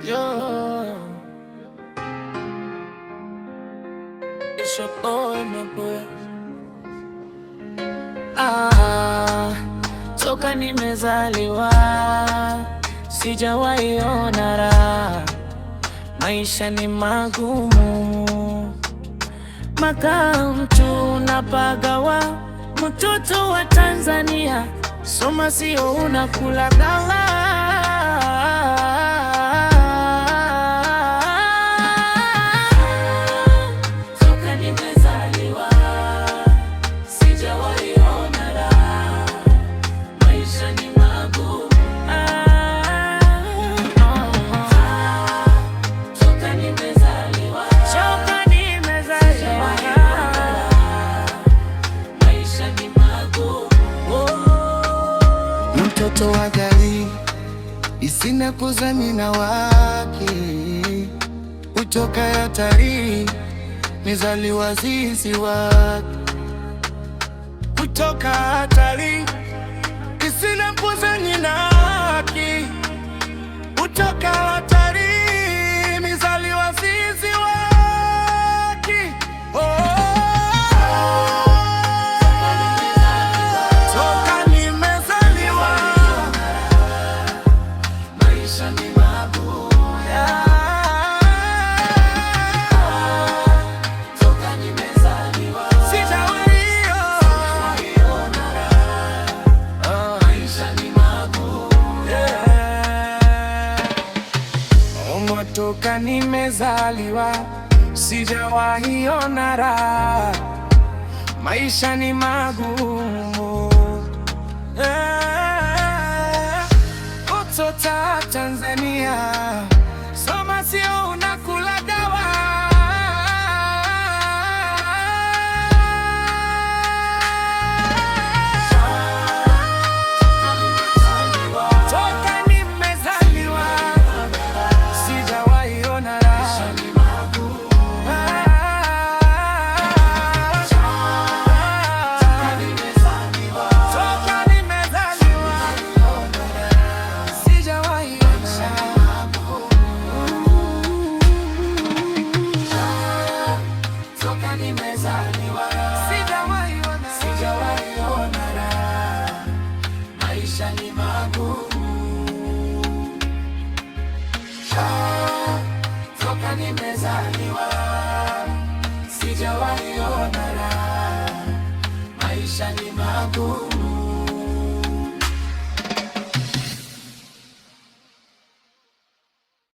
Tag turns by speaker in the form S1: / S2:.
S1: Yo, it's your boy, my boy. Toka nimezaliwa sijawahi ona raha. Maisha ni magumu, makaa mtu napagawa. Mtoto wa Tanzania, soma sio unakula dawa. Toka nimezaliwa sijawahi ona raha. Maisha ni magumu. Toka nimezaliwa maisha ni magumu.
S2: Mtoto wa gari isina kuzamina wake, kutoka hatari mezaliwa zizi wake. Kutoka hatari isina kuzamina wake, kutoka hatari mezaliwa zizi wake. Toka nimezaliwa
S1: Maisha ni magumu. Toka nimezaliwa
S2: sijawahi
S1: ona raha. Maisha ni magumu.
S2: Toka nimezaliwa sijawahi ona raha. Maisha ni magumu. Kutoka Tanzania, soma sio unakula dawa. Toka nimezaliwa sijawahi ona raha. Toka nimezaliwa sijawahi ona raha.
S1: Toka nimezaliwa
S2: sijawahi ona raha.
S1: maisha ni magumu. Toka nimezaliwa sijawahi ona raha. Maisha ni magumu.